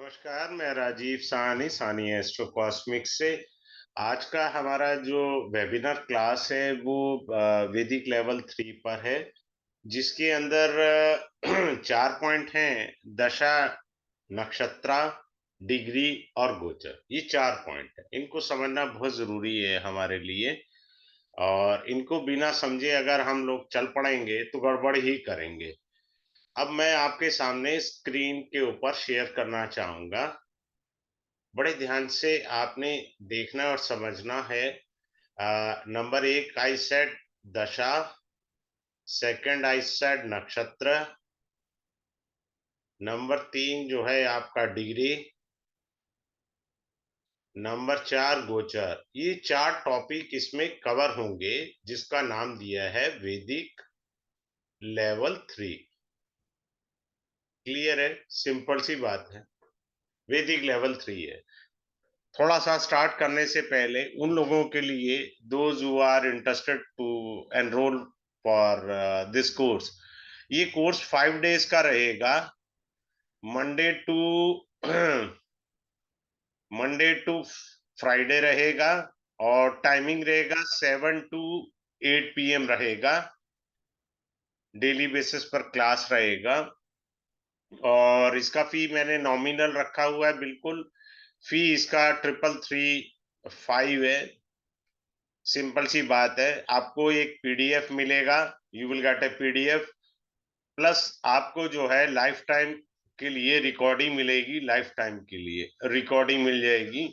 नमस्कार, मैं राजीव साहनी, साहनी एस्ट्रो कॉस्मिक्स से। आज का हमारा जो वेबिनार क्लास है वो वैदिक लेवल 3 पर है, जिसके अंदर 4 पॉइंट हैं: दशा, नक्षत्रा, डिग्री और गोचर। ये 4 पॉइंट है, इनको समझना बहुत जरूरी है हमारे लिए। और इनको बिना समझे अगर हम लोग चल पड़ेंगे तो गड़बड़ ही करेंगे। अब मैं आपके सामने स्क्रीन के ऊपर शेयर करना चाहूंगा। बड़े ध्यान से आपने देखना और समझना है। नंबर एक आई सेड दशा, सेकंड आई सेड नक्षत्र, नंबर 3 जो है आपका डिग्री, नंबर 4 गोचर। ये 4 टॉपिक इसमें कवर होंगे, जिसका नाम दिया है वैदिक लेवल 3। क्लियर है? सिंपल सी बात है, वैदिक लेवल 3 है। थोड़ा सा स्टार्ट करने से पहले उन लोगों के लिए, those who are interested to enroll for this course, ये कोर्स 5 डेज का रहेगा। Monday to Monday to Friday रहेगा। और टाइमिंग रहेगा 7 to 8 PM रहेगा। डेली बेसिस पर क्लास रहेगा। और इसका फी मैंने नॉमिनल रखा हुआ है, बिल्कुल। फी इसका 3335 है। सिंपल सी बात है। आपको एक पीडीएफ मिलेगा, you will get A PDF, plus आपको जो है लाइफ टाइम के लिए रिकॉर्डिंग मिलेगी। लाइफ टाइम के लिए रिकॉर्डिंग मिल जाएगी।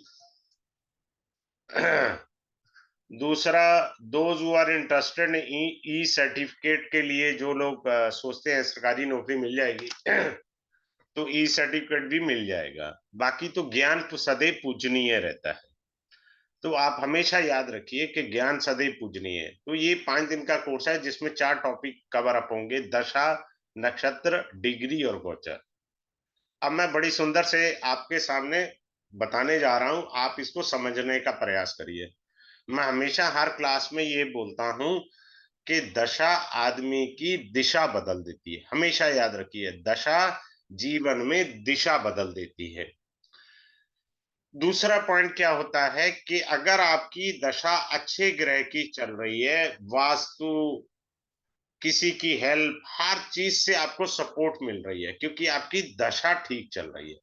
दूसरा, those who are interested e certificate के लिए, जो लोग सोचते हैं सरकारी नौकरी मिल जाएगी तो ई सर्टिफिकेट भी मिल जाएगा। बाकी तो ज्ञान तो सदैव पूजनीय रहता है। तो आप हमेशा याद रखिए कि ज्ञान सदैव पूजनीय है। तो ये 5 दिन का कोर्स है, जिसमें 4 टॉपिक कवर अप होंगे: दशा, नक्षत्र, डिग्री और गोचर। अब मैं बड़ी सुंदर से आपके सामने बताने जा रहा हूं, आप इसको समझने का प्रयास करिए। मैं हमेशा हर क्लास में ये बोलता हूं कि दशा आदमी की दिशा बदल देती है। हमेशा याद रखिए, दशा जीवन में दिशा बदल देती है। दूसरा पॉइंट क्या होता है कि अगर आपकी दशा अच्छे ग्रह की चल रही है, वास्तु, किसी की हेल्प, हर चीज से आपको सपोर्ट मिल रही है, क्योंकि आपकी दशा ठीक चल रही है।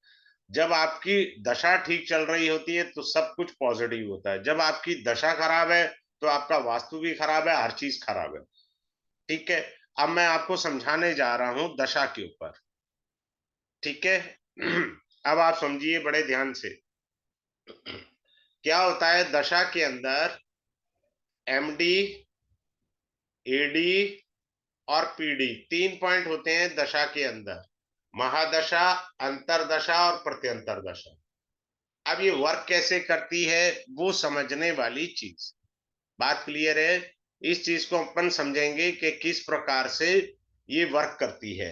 जब आपकी दशा ठीक चल रही होती है तो सब कुछ पॉजिटिव होता है। जब आपकी दशा खराब है तो आपका वास्तु भी खराब है, हर चीज खराब है। ठीक है? अब मैं आपको समझाने जा रहा हूं दशा के ऊपर। ठीक है? अब आप समझिए बड़े ध्यान से। क्या होता है दशा के अंदर? एमडी, एडी और पीडी, 3 पॉइंट होते हैं दशा के अंदर: महादशा, अंतरदशा और प्रत्यंतर दशा। अब ये वर्क कैसे करती है, वो समझने वाली चीज। बात क्लियर है? इस चीज को अपन समझेंगे कि किस प्रकार से ये वर्क करती है।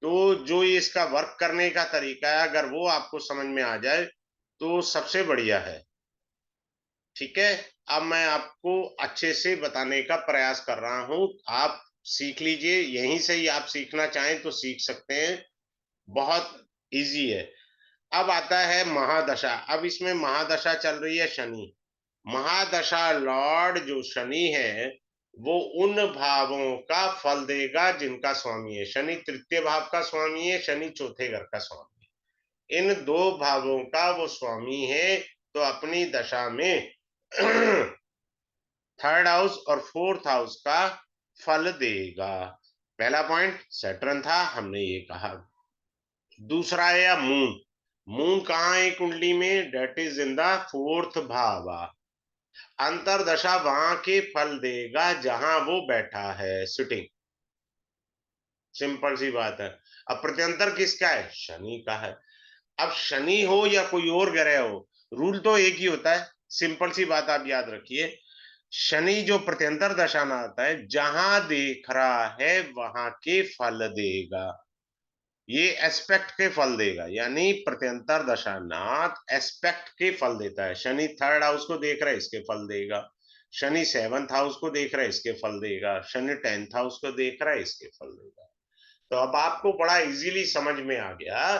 तो जो ये इसका वर्क करने का तरीका है, अगर वो आपको समझ में आ जाए तो सबसे बढ़िया है। ठीक है? अब मैं आपको अच्छे से बताने का प्रयास कर रहा हूं। आप सीख लीजिए, यहीं से ही आप सीखना चाहें तो सीख सकते हैं। बहुत इजी है। अब आता है महादशा। अब इसमें महादशा चल रही है शनि। महादशा लॉर्ड जो शनि है, वो उन भावों का फल देगा जिनका स्वामी है। शनि तृतीय भाव का स्वामी है, शनि चौथे घर का स्वामी है। इन दो भावों का वो स्वामी है, तो अपनी दशा में थर्ड हाउस और फोर्थ हाउस का फल देगा। पहला पॉइंट सैटर्न था, हमने ये कहा। दूसरा है मून। मून कहाँ है कुंडली में? Date is in the fourth भाव। अंतरदशा वहां के फल देगा जहां वो बैठा है, सिटिंग। सिंपल सी बात है। अब प्रत्यंतर किसका है? शनि का है। अब शनि हो या कोई और ग्रह हो, रूल तो एक ही होता है। सिंपल सी बात आप याद रखिए, शनि जो प्रत्यंतर दशा में आता है, जहां देख रहा है वहां के फल देगा। ये एस्पेक्ट के फल देगा, यानी प्रत्यंतर दशानाथ एस्पेक्ट के फल देता है। शनि थर्ड हाउस को देख रहा है, इसके फल देगा। शनि सेवंथ हाउस को देख रहा है, इसके फल देगा। शनि 10th हाउस को देख रहा है, इसके फल देगा। तो अब आपको बड़ा इजीली समझ में आ गया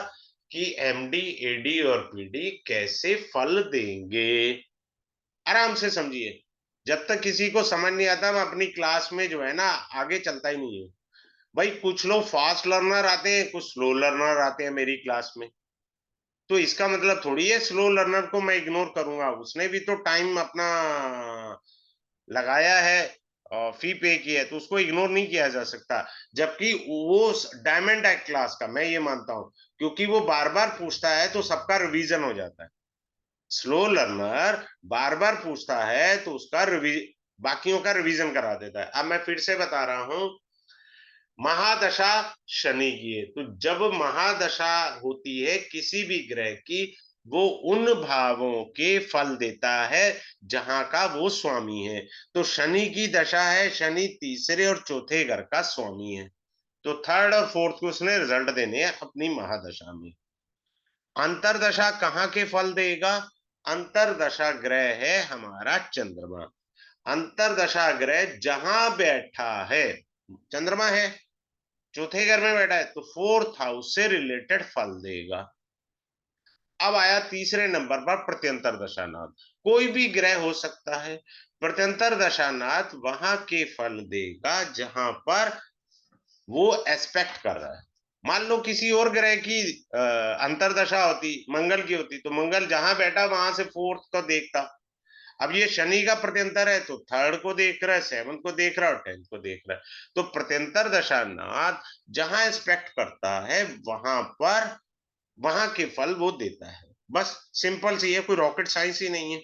कि एमडी, एडी और पीडी कैसे फल देंगे। आराम से समझिए। जब तक किसी को समझ नहीं आता, मैं अपनी क्लास में जो है ना आगे चलता ही नहीं हूँ। भाई कुछ लोग फास्ट लर्नर आते हैं, कुछ स्लो लर्नर आते हैं मेरी क्लास में। तो इसका मतलब थोड़ी है स्लो लर्नर को मैं इग्नोर करूंगा, उसने भी तो टाइम अपना लगाया है और फी पे की है, तो उसको इग्नोर नहीं किया जा सकता। जबकि वो डायमंड है क्लास का, मैं ये मानता हूं, क्योंकि वो बार बार पूछता है तो सबका रिवीजन हो जाता है। स्लो लर्नर बार बार पूछता है तो उसका बाकियों का रिवीजन करा देता है। अब मैं फिर से बता रहा हूं, महादशा शनि की है, तो जब महादशा होती है किसी भी ग्रह की, वो उन भावों के फल देता है जहां का वो स्वामी है। तो शनि की दशा है, शनि तीसरे और चौथे घर का स्वामी है, तो थर्ड और फोर्थ को उसने रिजल्ट देने हैं अपनी महादशा में। अंतरदशा कहाँ के फल देगा? अंतरदशा ग्रह है हमारा चंद्रमा। अंतरदशा ग्रह जहां बैठा है, चंद्रमा है, चौथे घर में बैठा है, तो फोर्थ हाउस से रिलेटेड फल देगा। अब आया तीसरे नंबर पर प्रत्यंतर दशानाथ। कोई भी ग्रह हो सकता है, प्रत्यंतर दशानाथ वहां के फल देगा जहां पर वो एस्पेक्ट कर रहा है। मान लो किसी और ग्रह की अंतरदशा होती, मंगल की होती, तो मंगल जहां बैठा वहां से फोर्थ को देखता। अब ये शनि का प्रत्यंतर है तो थर्ड को देख रहा है, सेवंथ को देख रहा है और टेंथ को देख रहा है। तो प्रत्यंतर दशानाथ जहां एस्पेक्ट करता है वहां पर वहां के फल वो देता है। बस सिंपल सी है, कोई रॉकेट साइंस ही नहीं है।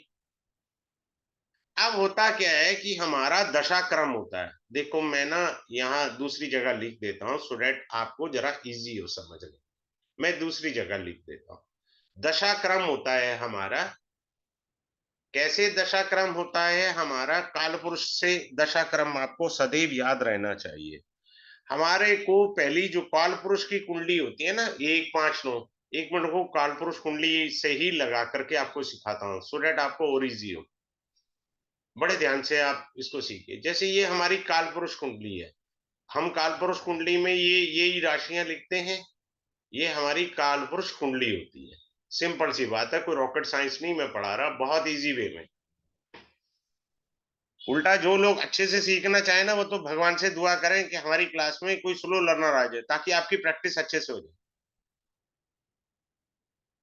अब होता क्या है कि हमारा दशा क्रम होता है। देखो मैं ना यहाँ दूसरी जगह लिख देता हूँ सो डेट आपको जरा इजी हो समझने। मैं दूसरी जगह लिख देता हूँ। दशा क्रम होता है हमारा, कैसे दशा क्रम होता है हमारा? काल पुरुष से दशा क्रम आपको सदैव याद रहना चाहिए। हमारे को पहली जो काल पुरुष की कुंडली होती है ना, 1 5 9, 1 मिनट को काल पुरुष कुंडली से ही लगा करके आपको सिखाता हूँ सो डेट आपको और इजी हो। बड़े ध्यान से आप इसको सीखिए। जैसे ये हमारी काल पुरुष कुंडली है, हम काल पुरुष कुंडली में ये राशियां लिखते हैं, ये हमारी काल पुरुष कुंडली होती है। सिंपल सी बात है, कोई रॉकेट साइंस नहीं मैं पढ़ा रहा, बहुत इजी वे में। उल्टा जो लोग अच्छे से सीखना चाहे ना, वो तो भगवान से दुआ करें कि हमारी क्लास में कोई स्लो लर्नर आ जाए ताकि आपकी प्रैक्टिस अच्छे से हो जाए।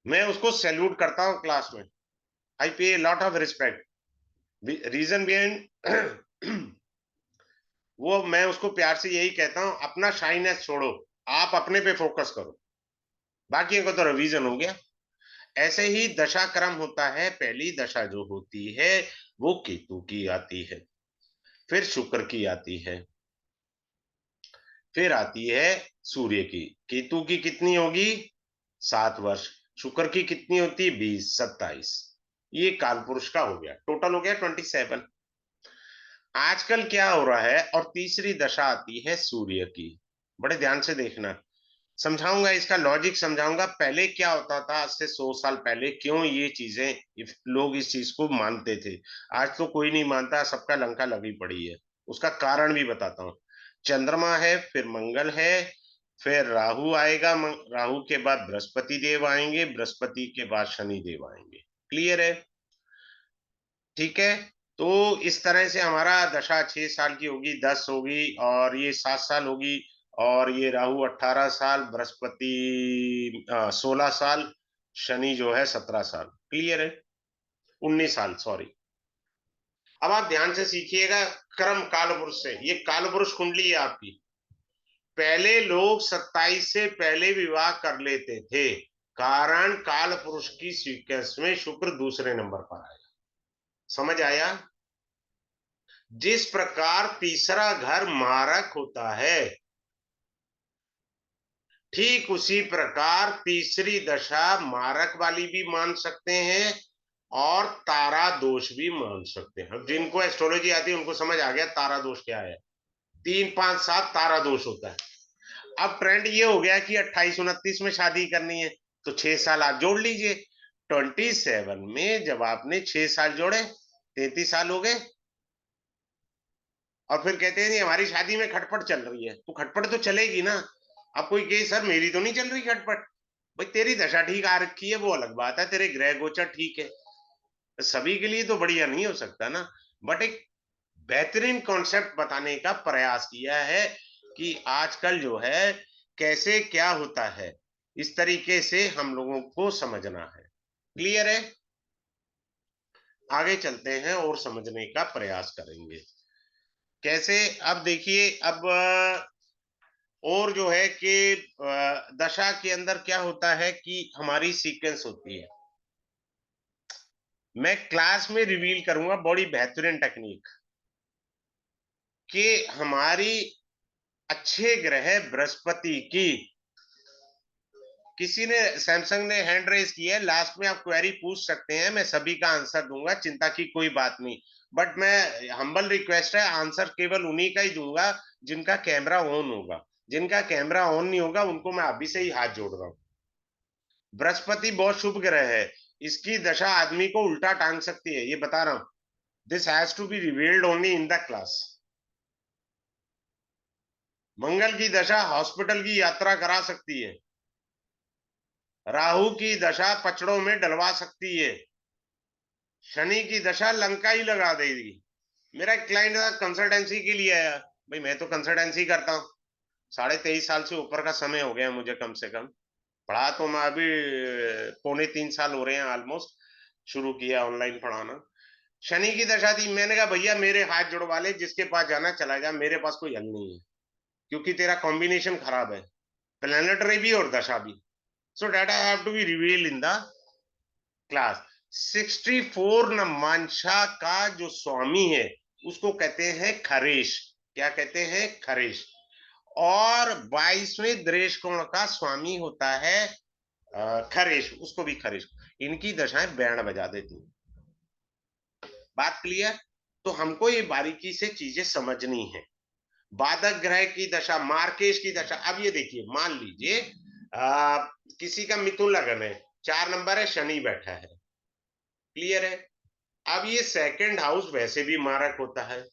मैं उसको सैल्यूट करता हूँ क्लास में। I pay lot of respect. Reason behind वो मैं उसको प्यार से यही कहता हूँ, अपना शाइनेस छोड़ो, आप अपने पे फोकस करो, बाकी का तो रिवीजन हो गया। ऐसे ही दशा क्रम होता है। पहली दशा जो होती है वो केतु की आती है, फिर शुक्र की आती है, फिर आती है सूर्य की। केतु की कितनी होगी? 7 वर्ष। शुक्र की कितनी होती? 20 27। ये कालपुरुष का हो गया, टोटल हो गया 27। आजकल क्या हो रहा है, और तीसरी दशा आती है सूर्य की। बड़े ध्यान से देखना, समझाऊंगा इसका लॉजिक समझाऊंगा। पहले क्या होता था, आज से 100 साल पहले क्यों ये चीजें लोग इस चीज को मानते थे। आज तो कोई नहीं मानता, सबका लंका लगी पड़ी है। उसका कारण भी बताता हूँ। चंद्रमा है, फिर मंगल है, फिर राहु आएगा, राहु के बाद बृहस्पति देव आएंगे, बृहस्पति के बाद शनि देव आएंगे। क्लियर है? ठीक है। तो इस तरह से हमारा दशा 6 साल की होगी, 10 होगी, और ये 7 साल होगी। और ये राहु 18 साल, बृहस्पति 16 साल, शनि जो है 17 साल। क्लियर है? 19 साल, सॉरी। अब आप ध्यान से सीखिएगा। क्रम कालपुरुष से, ये कालपुरुष कुंडली है आपकी। पहले लोग 27 से पहले विवाह कर लेते थे, कारण काल पुरुष की सीक्वेंस में शुक्र दूसरे नंबर पर आया। समझ आया? जिस प्रकार तीसरा घर मारक होता है, ठीक उसी प्रकार तीसरी दशा मारक वाली भी मान सकते हैं और तारा दोष भी मान सकते हैं। जिनको एस्ट्रोलॉजी आती है उनको समझ आ गया तारा दोष क्या है। 3 5 7 तारा दोष होता है। अब ट्रेंड ये हो गया कि 28 29 में शादी करनी है, तो 6 साल आप जोड़ लीजिए। 27 में जब आपने 6 साल जोड़े, 33 साल हो गए। और फिर कहते हैं नहीं हमारी शादी में खटपट चल रही है, तो खटपट तो चलेगी ना। अब कोई कहे सर मेरी तो नहीं चल रही खटपट, भाई तेरी दशा ठीक आ रखी है वो अलग बात है, तेरे ग्रह गोचर ठीक है, सभी के लिए तो बढ़िया नहीं हो सकता ना। बट एक बेहतरीन कॉन्सेप्ट बताने का प्रयास किया है कि आजकल जो है कैसे क्या होता है, इस तरीके से हम लोगों को समझना है। क्लियर है? आगे चलते हैं और समझने का प्रयास करेंगे कैसे। अब देखिए, अब और जो है कि दशा के अंदर क्या होता है कि हमारी सीक्वेंस होती है। मैं क्लास में रिवील करूंगा बड़ी बेहतरीन टेक्निक कि हमारी अच्छे ग्रह बृहस्पति की, किसी ने सैमसंग ने हैंड रेज किया है, लास्ट में आप क्वेरी पूछ सकते हैं, मैं सभी का आंसर दूंगा, चिंता की कोई बात नहीं। बट मैं हम्बल रिक्वेस्ट है, आंसर केवल उन्हीं का ही दूंगा जिनका कैमरा ऑन होगा। जिनका कैमरा ऑन नहीं होगा उनको मैं अभी से ही हाथ जोड़ रहा हूं। बृहस्पति बहुत शुभ ग्रह है, इसकी दशा आदमी को उल्टा टांग सकती है, ये बता रहा हूं। This has to be revealed only in the class. मंगल की दशा हॉस्पिटल की यात्रा करा सकती है। राहु की दशा पचड़ों में डलवा सकती है। शनि की दशा लंका ही लगा देगी। मेरा एक क्लाइंट था, कंसल्टेंसी के लिए आया। भाई मैं तो कंसल्टेंसी करता हूँ, 23.5 साल से ऊपर का समय हो गया मुझे कम से कम। पढ़ा तो मैं अभी 2.25 3 साल हो रहे हैं ऑलमोस्ट, शुरू किया ऑनलाइन पढ़ाना। शनि की दशा थी, मैंने कहा भैया मेरे हाथ जुड़वा ले, जिसके पास जाना चला जा, मेरे पास कोई हल नहीं है, क्योंकि तेरा कॉम्बिनेशन खराब है, प्लेनेटरी भी और दशा भी। So data have to be revealed in the class. 64 नमांशा का जो स्वामी है उसको कहते हैं खरेश। क्या कहते हैं? खरेश। और 22वें दृष्ट कोण का स्वामी होता है खरेश, उसको भी खरेश। इनकी दशाएं बैंड बजा देती हैं। बात क्लियर? तो हमको ये बारीकी से चीजें समझनी है। बाधक ग्रह की दशा, मार्केश की दशा। अब ये देखिए, मान लीजिए किसी का मिथुन लग्न है, 4 नंबर है, शनि बैठा है। क्लियर है? अब ये सेकंड हाउस वैसे भी मारक होता है,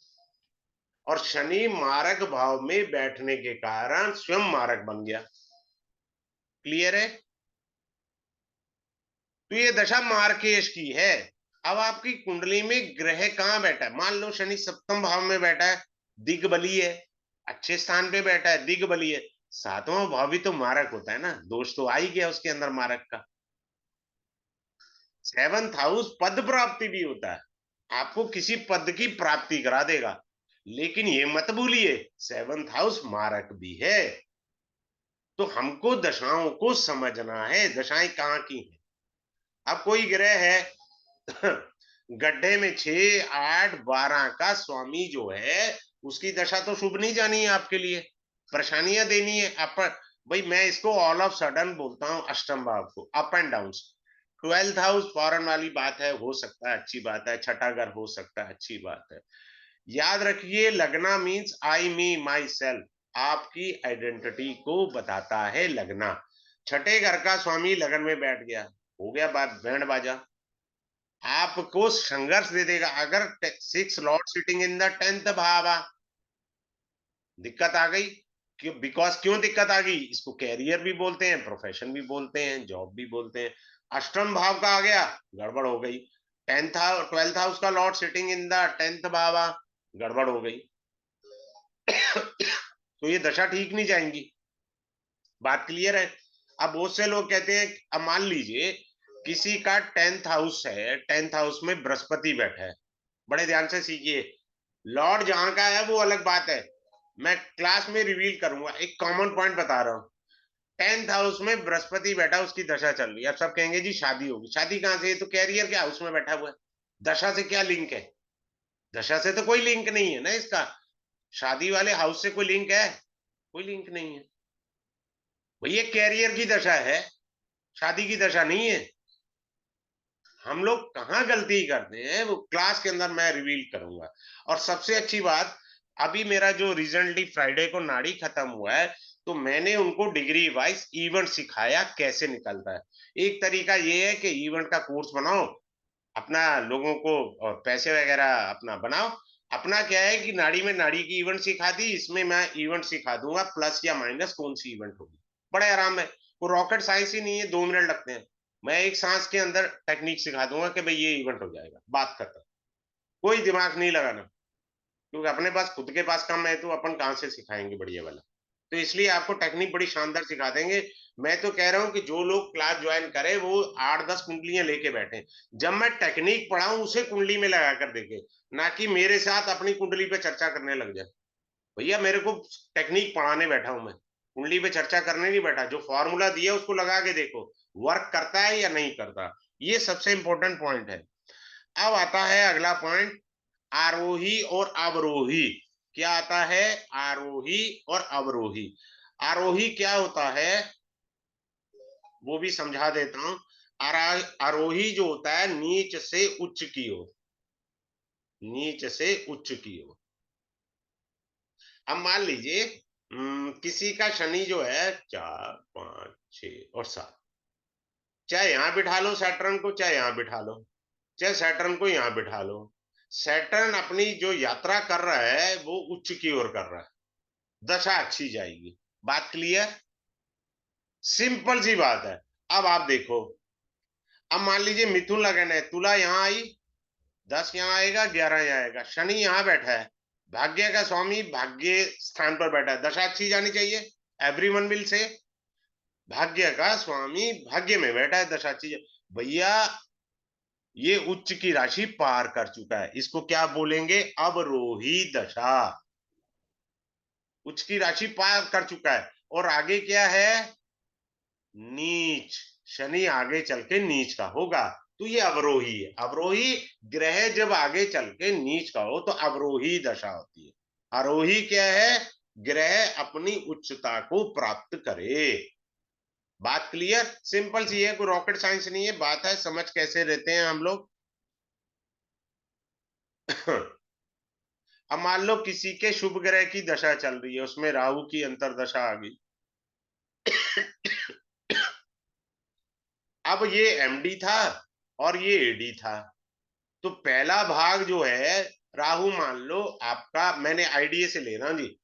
और शनि मारक भाव में बैठने के कारण स्वयं मारक बन गया। क्लियर है? तो ये दशा मार्केश की है। अब आपकी कुंडली में ग्रह कहां बैठा है? मान लो शनि सप्तम भाव में बैठा है, दिग्बली है, अच्छे स्थान पे बैठा है, दिग्बली है। सातवां भाव भी तो मारक होता है ना, दोष तो आ ही गया उसके अंदर मारक का। 7th हाउस पद प्राप्ति भी होता है, आपको किसी पद की प्राप्ति करा देगा। लेकिन ये मत भूलिए 7th हाउस मारक भी है। तो हमको दशाओं को समझना है, दशाएं कहाँ की हैं। अब कोई ग्रह है गड्ढे में 6 8 12 का स्वामी जो है, उसकी दशा तो शुभ नहीं जानी है आपके लिए, परेशानियां देनी है आप। भाई मैं इसको ऑल ऑफ सडन बोलता हूं, अष्टम भाव को up and down. 12th house foreign वाली बात है, हो सकता है अच्छी बात है, छठा घर हो सकता है अच्छी बात है। याद रखिए, लगना means I me my self, आपकी आइडेंटिटी को बताता है लगना। छठे घर का स्वामी लगन में बैठ गया, हो गया बात बैंड बाजा, आपको संघर्ष दे देगा। अगर 6 Lord sitting in the 10th भाव, दिक्कत आ गई। क्यों? बिकॉज क्यों दिक्कत आ गई? इसको कैरियर भी बोलते हैं, प्रोफेशन भी बोलते हैं, जॉब भी बोलते हैं। अष्टम भाव का आ गया, गड़बड़ हो गई। 12th हाउस का Lord sitting in the 10th भाव, गड़बड़ हो गई। तो ये दशा ठीक नहीं जाएंगी। बात क्लियर है? अब बहुत से लोग कहते हैं, अब मान लीजिए किसी का 10th हाउस है, 10th हाउस में बृहस्पति बैठा है। बड़े ध्यान से सीखिए, लॉर्ड जहां का है वो अलग बात है, मैं क्लास में रिवील करूंगा, एक कॉमन पॉइंट बता रहा हूं। 10th हाउस में बृहस्पति बैठा, उसकी दशा चल रही है। अब सब कहेंगे जी शादी होगी, शादी कहां से? ये तो कैरियर के हाउस में बैठा हुआ है, दशा से क्या लिंक है? दशा से तो कोई लिंक नहीं है ना इसका। शादी वाले हाउस से कोई लिंक है? कोई लिंक नहीं है। भैया कैरियर की दशा है, शादी की दशा नहीं है। हम लोग कहाँ गलती करते हैं वो क्लास के अंदर मैं रिवील करूंगा। और सबसे अच्छी बात, अभी मेरा जो रिसेंटली फ्राइडे को नाड़ी खत्म हुआ है, तो मैंने उनको डिग्री वाइज इवेंट सिखाया कैसे निकलता है। एक तरीका ये है कि इवेंट का कोर्स बनाओ, अपना लोगों को और पैसे वगैरह अपना बनाओ। अपना क्या है कि नाड़ी में नाड़ी की इवेंट सिखा दी, इसमें मैं इवेंट सिखा दूंगा, प्लस या माइनस कौन सी इवेंट होगी, बड़े आराम है। वो रॉकेट साइंस ही नहीं है, 2 मिनट लगते हैं। मैं एक सांस के अंदर टेक्निक सिखा दूंगा कि भाई ये इवेंट हो जाएगा, बात करता। कोई दिमाग नहीं लगाना, क्योंकि अपने पास खुद के पास काम है तो अपन कहाँ से सिखाएंगे बढ़िया वाला। तो इसलिए आपको टेक्निक बड़ी शानदार सिखा देंगे। मैं तो कह रहा हूँ कि जो लोग क्लास ज्वाइन करे वो 8-10 कुंडलियां लेके बैठे, जब मैं टेक्निक पढ़ाऊं उसे कुंडली में लगा कर देखे, ना कि मेरे साथ अपनी कुंडली पे चर्चा करने लग जाए। भैया मेरे को टेक्निक पढ़ाने बैठा हूं मैं, कुंडली पे चर्चा करने नहीं बैठा। जो फॉर्मूला दिया उसको लगा के देखो, वर्क करता है या नहीं करता। ये सबसे इंपॉर्टेंट पॉइंट है। अब आता है अगला पॉइंट, आरोही और अवरोही। क्या आता है? आरोही और अवरोही। आरोही क्या होता है वो भी समझा देता हूं। आरोही जो होता है नीच से उच्च की ओर, नीच से उच्च की ओर। अब मान लीजिए किसी का शनि जो है 4, 5, 6 और 7, चाहे यहां बिठा लो सैटर्न को, चाहे यहां बिठा लो, चाहे सैटर्न को यहां बिठा लो। सैटर्न अपनी जो यात्रा कर रहा है वो उच्च की ओर कर रहा है, दशा अच्छी जाएगी। बात क्लियर? सिंपल सी बात है। अब आप देखो, अब मान लीजिए मिथुन लगन है, तुला यहां आई, 10 यहाँ आएगा, 11 यहाँ आएगा, शनि यहाँ बैठा है, भाग्य का स्वामी भाग्य स्थान पर बैठा है, दशा अच्छी जानी चाहिए। एवरीवन विल से भाग्य का स्वामी भाग्य में बैठा है, दशा अच्छी भैया ये उच्च की राशि पार कर चुका है, इसको क्या बोलेंगे? अवरोही दशा। उच्च की राशि पार कर चुका है, और आगे क्या है? नीच। शनि आगे चल के नीच का होगा, तो ये अवरोही है। अवरोही ग्रह जब आगे चल के नीच का हो तो अवरोही दशा होती है। आरोही क्या है? ग्रह अपनी उच्चता को प्राप्त करे। बात क्लियर? सिंपल सी है, कोई रॉकेट साइंस नहीं है, बात है समझ कैसे रहते हैं हम लोग। अब मान लो किसी के शुभ ग्रह की दशा चल रही है, उसमें राहु की अंतरदशा आ गई। अब ये एमडी था और ये एडी था, तो पहला भाग जो है राहु, मान लो आपका, मैंने आईडीए से ले रहा हूं जी,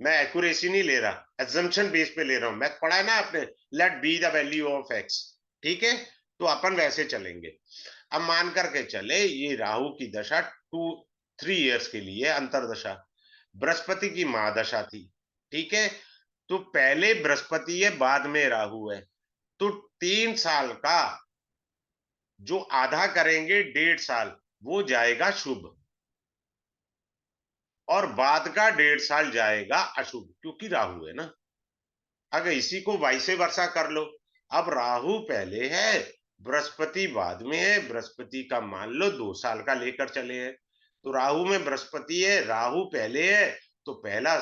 मैं एक्यूरेसी नहीं ले रहा, एजम्पशन बेस पे ले रहा हूं। मैथ पढ़ा है ना आपने, let be the value of X. ठीक है, तो अपन वैसे चलेंगे। अब मान करके चले ये राहु की दशा 2-3 इयर्स के लिए अंतरदशा, बृहस्पति की महादशा थी। ठीक है, तो पहले बृहस्पति है, बाद में राहु है, तो 3 साल का जो आधा करेंगे 1.5 साल, वो जाएगा शुभ, और बाद का 1.5 साल जाएगा अशुभ, क्योंकि राहु है ना। अगर इसी को वाइसे वर्षा कर लो, अब राहु पहले है, बृहस्पति बाद में है, बृहस्पति का मान लो 2 साल का लेकर चले हैं, तो राहु में बृहस्पति है, राहु पहले है, तो पहला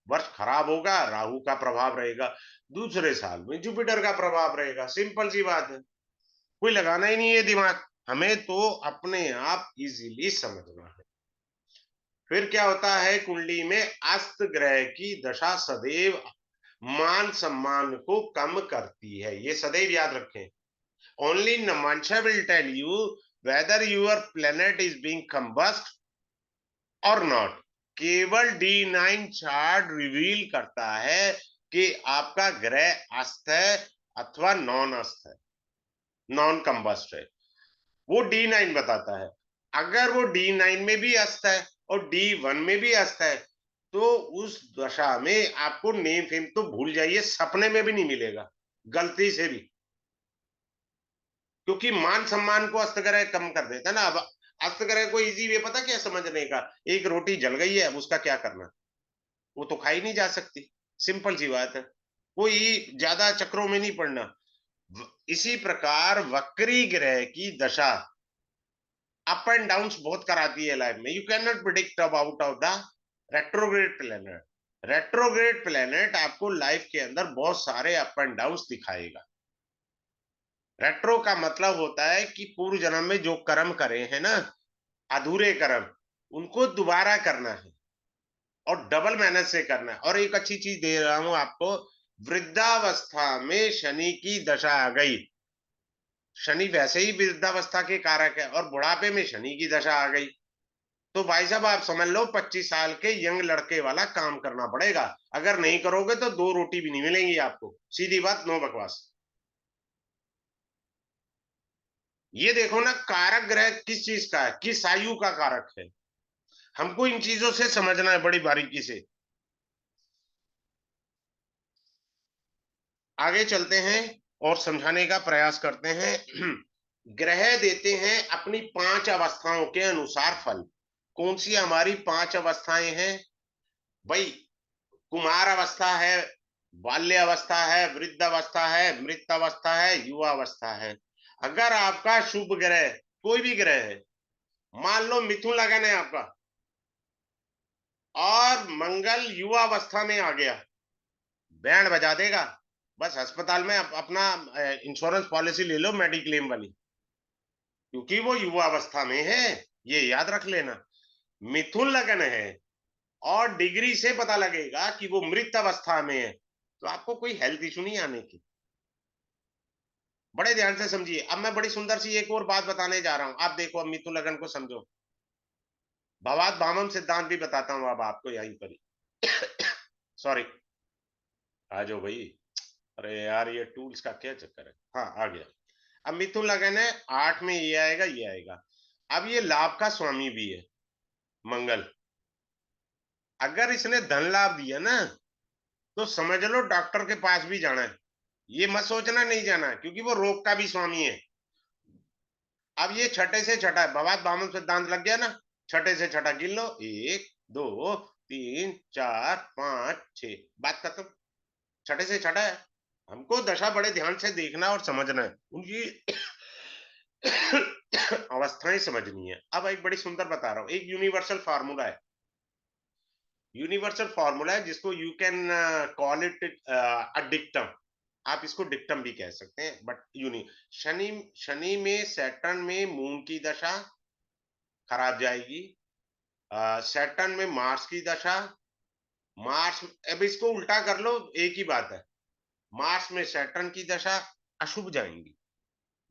वर्ष खराब होगा, राहु का प्रभाव रहेगा, दूसरे साल में जुपिटर का प्रभाव रहेगा। सिंपल सी बात है, कोई लगाना ही नहीं है दिमाग, हमें तो अपने आप इजीली समझना है। फिर क्या होता है, कुंडली में अस्त ग्रह की दशा सदैव मान सम्मान को कम करती है, ये सदैव याद रखें। ओनली नमांशा will tell you whether your planet is being combust और नॉट। केवल D9 चार्ट रिवील करता है कि आपका ग्रह अस्त है अथवा नॉन अस्त है, नॉन कंबस्ट है, वो D9 बताता है। अगर वो D9 में भी अस्त है और D1 में भी अस्त है, तो उस दशा में आपको नेम फेम तो भूल जाइए, सपने में भी नहीं मिलेगा, गलती से भी, क्योंकि मान सम्मान को अस्त ग्रह कम कर देता है ना। अब अस्त ग्रह को इजी वे पता क्या समझने का, एक रोटी जल गई है, अब उसका क्या करना, वो तो खाई नहीं जा सकती, सिंपल सी बात है, कोई ज्यादा चक्रों में नहीं पड़ना। इसी प्रकार वक्री ग्रह की दशा अप एंड डाउन बहुत कराती है लाइफ में। You can not predict about of the retrograde planet. Retrograde planet आपको लाइफ के अंदर बहुत सारे अप एंड डाउन दिखाएगा। रेट्रो का मतलब होता है कि पूर्व जन्म में जो कर्म करे हैं ना, अधूरे कर्म, उनको दोबारा करना है और डबल मेहनत से करना है। और एक अच्छी चीज दे रहा हूं आपको, वृद्धावस्था में शनि की दशा आ गई, शनि वैसे ही वृद्धावस्था के कारक है, और बुढ़ापे में शनि की दशा आ गई, तो भाई साहब आप समझ लो 25 साल के यंग लड़के वाला काम करना पड़ेगा। अगर नहीं करोगे तो 2 रोटी भी नहीं मिलेंगी आपको, सीधी बात, नो बकवास। ये देखो ना, कारक ग्रह किस चीज का है, किस आयु का कारक है। हमको इन चीजों से समझना है बड़ी बारीकी से। आगे चलते हैं और समझाने का प्रयास करते हैं। ग्रह देते हैं अपनी 5 अवस्थाओं के अनुसार फल। कौन सी हमारी 5 अवस्थाएं हैं भाई? कुमार अवस्था है, बाल्य अवस्था है, वृद्ध अवस्था है, मृत अवस्था है, युवा अवस्था है। अगर आपका शुभ ग्रह, कोई भी ग्रह है, मान लो मिथुन लगन है आपका, और मंगल युवा अवस्था में आ गया, बैंड बजा देगा। बस अस्पताल में अपना इंश्योरेंस पॉलिसी ले लो, मेडिक्लेम वाली, क्योंकि वो युवा अवस्था में है। ये याद रख लेना। मिथुन लगन है और डिग्री से पता लगेगा कि वो मृत अवस्था में है, तो आपको कोई हेल्थ इशू नहीं आने की। बड़े ध्यान से समझिए। अब मैं बड़ी सुंदर सी एक और बात बताने जा रहा हूं, आप देखो, अब मिथुन लगन को समझो। भवात भामम सिद्धांत भी बताता हूं अब आपको यहीं पर ही। सॉरी, आ जाओ भाई। अरे यार, ये टूल्स का क्या चक्कर है। हाँ, आ गया। अब मिथुन लगन है, 8 में ये आएगा, ये आएगा। अब ये लाभ का स्वामी भी है, मंगल। अगर इसने धन लाभ दिया ना, तो समझ लो डॉक्टर के पास भी जाना है। ये मत सोचना नहीं जाना है, क्योंकि वो रोग का भी स्वामी है। अब ये छठे से छठा है, भवात भामन सिद्धांत लग गया ना। छठे से छठा गिन लो, 1 2 3 4 5 6, बात खत्म। छठे से छठा है। हमको दशा बड़े ध्यान से देखना और समझना है, उनकी अवस्थाएं समझनी है। अब एक बड़ी सुंदर बता रहा हूं, एक यूनिवर्सल फार्मूला है। यूनिवर्सल फार्मूला है, जिसको you can call it a dictum. आप इसको डिक्टम भी कह सकते हैं, बट यूनि शनि शनि में, सैटर्न में मून की दशा खराब जाएगी। सैटर्न में मार्स की दशा, मार्स, अब इसको उल्टा कर लो, एक ही बात है। मार्स में सैटर्न की दशा अशुभ जाएंगी।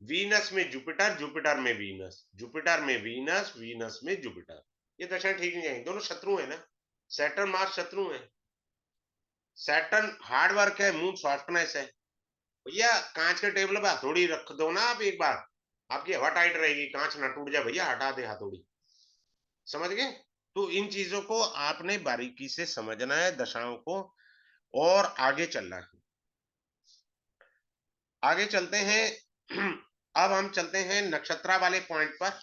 वीनस में जुपिटर, जुपिटर में वीनस, जुपिटर में वीनस, वीनस में जुपिटर, ये दशा ठीक नहीं जाएंगी। दोनों शत्रु है ना, सैटर्न मार्स शत्रु है। सैटर्न हार्ड वर्क है, मून सॉफ्टनेस है। भैया कांच के टेबल पे हथौड़ी रख दो ना आप एक बार, आपकी हवा टाइट रहेगी, कांच ना टूट जाए। भैया हटा दे हथौड़ी। समझ गए? तो इन चीजों को आपने बारीकी से समझना है, दशाओं को, और आगे चलना है। आगे चलते हैं। अब हम चलते हैं नक्षत्रा वाले पॉइंट पर।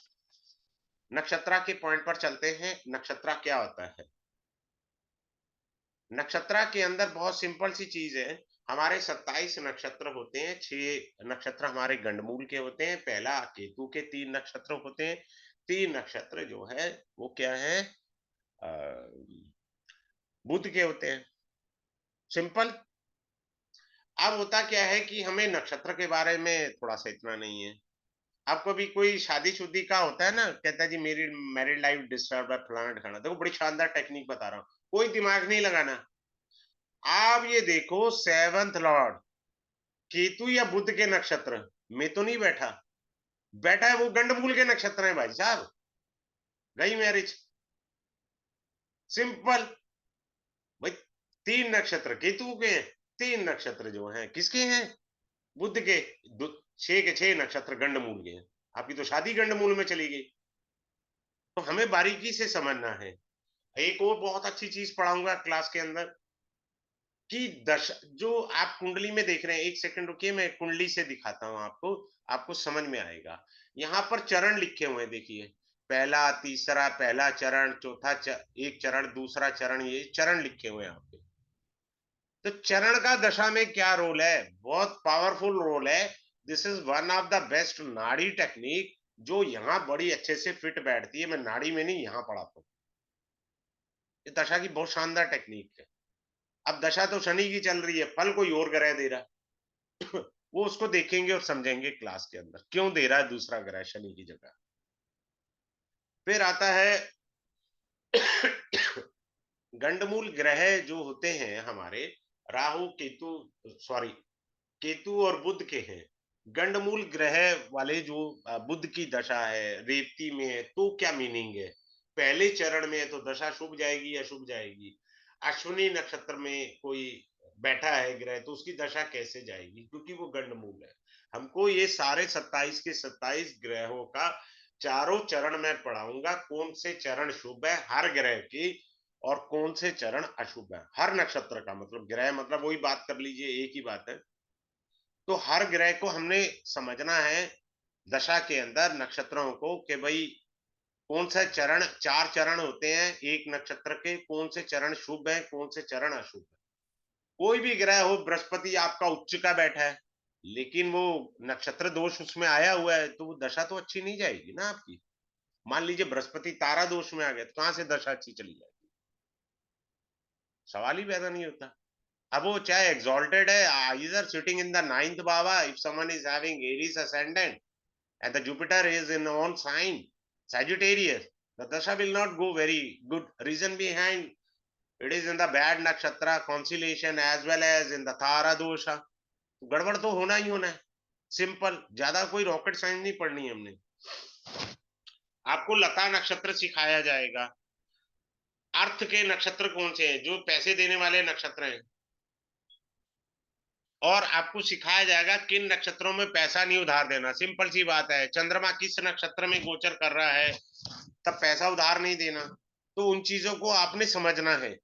नक्षत्रा के पॉइंट पर चलते हैं। नक्षत्रा क्या होता है? नक्षत्रा के अंदर बहुत सिंपल सी चीज है। हमारे 27 नक्षत्र होते हैं। 6 नक्षत्र हमारे गंडमूल के होते हैं, पहला केतु के 3 नक्षत्र होते हैं। 3 नक्षत्र जो है वो क्या है, बुध के होते हैं। सिंपल। अब होता क्या है कि हमें नक्षत्र के बारे में थोड़ा सा इतना नहीं है। आपको भी कोई शादी शुदी का होता है ना, कहता है जी मेरी मैरिड लाइफ डिस्टर्ब है, फलाना ढिकाना। देखो बड़ी शानदार टेक्निक बता रहा हूँ, कोई दिमाग नहीं लगाना। आप ये देखो, सेवंथ लॉर्ड केतु या बुध के नक्षत्र में तो नहीं बैठा, बैठा है वो गंडमूल के नक्षत्र है भाई साहब। गई मैरिज। सिंपल। भाई 3 नक्षत्र केतु के हैं, 3 नक्षत्र जो हैं किसके हैं? बुध के। 6 के 6 नक्षत्र गंडमूल के हैं। आपकी तो शादी गंडमूल में चली गई। तो हमें बारीकी से समझना है। एक और बहुत अच्छी चीज पढ़ाऊंगा क्लास के अंदर, कि दश जो आप कुंडली में देख रहे हैं, एक सेकंड रुकिए, मैं कुंडली से दिखाता हूं आपको, आपको समझ में आएगा। यहाँ पर चरण लिखे हुए हैं, देखिए, पहला, तीसरा, पहला चरण, चौथा एक चरण, दूसरा चरण, ये चरण लिखे हुए हैं आपके। तो चरण का दशा में क्या रोल है? बहुत पावरफुल रोल है। This is one of the best नाड़ी टेक्निक, जो यहाँ बड़ी अच्छे से फिट बैठती है। मैं नाड़ी में नहीं, यहाँ पढ़ाता हूँ। ये दशा की बहुत शानदार टेक्निक है। अब दशा तो शनि की चल रही है, फल कोई और ग्रह दे रहा है। वो उसको देखेंगे और समझेंगे क्लास के अंदर, क्यों दे रहा है दूसरा ग्रह शनि की जगह। फिर आता है गंडमूल ग्रह जो होते हैं हमारे, राहु केतु, सॉरी, केतु और बुध के हैं। गंडमूल ग्रह वाले जो बुध की दशा है, रेवती में है, तो क्या मीनिंग है? पहले चरण में है तो दशा शुभ जाएगी या शुभ जाएगी? अश्विनी नक्षत्र में कोई बैठा है ग्रह, तो उसकी दशा कैसे जाएगी, क्योंकि वो गंडमूल है। हमको ये सारे 27 के 27 ग्रहों का चारों चरण मैं पढ़ाऊंगा, कौन से चरण शुभ है हर ग्रह की और कौन से चरण अशुभ है हर नक्षत्र का। मतलब ग्रह मतलब वही बात कर लीजिए, एक ही बात है। तो हर ग्रह को हमने समझना है दशा के अंदर नक्षत्रों को, कि भाई कौन सा चरण, 4 चरण होते हैं एक नक्षत्र के, कौन से चरण शुभ है कौन से चरण अशुभ है। कोई भी ग्रह हो, बृहस्पति आपका उच्च का बैठा है लेकिन वो नक्षत्र दोष उसमें आया हुआ है, तो वो दशा तो अच्छी नहीं जाएगी ना आपकी। मान लीजिए बृहस्पति तारा दोष में आ गया, तो कहां से दशा अच्छी चली जाएगी, सवाल ही पैदा नहीं होता। अब वो चाहे एग्जॉल्टेड है, इधर सिटिंग इन द नाइन्थ भावा, if someone is having Aries ascendant and the Jupiter is in own sign Sagittarius, the dasha will not go very good. Reason behind, it is in the bad nakshatra constellation as well as in the Tara dosha. गड़बड़ तो होना ही होना है, simple. ज्यादा कोई rocket science नहीं पढ़नी है हमने। आपको लता नक्षत्र सिखाया जाएगा, अर्थ के नक्षत्र कौन से हैं, जो पैसे देने वाले नक्षत्र हैं, और आपको सिखाया जाएगा किन नक्षत्रों में पैसा नहीं उधार देना। सिंपल सी बात है, चंद्रमा किस नक्षत्र में गोचर कर रहा है तब पैसा उधार नहीं देना। तो उन चीजों को आपने समझना है।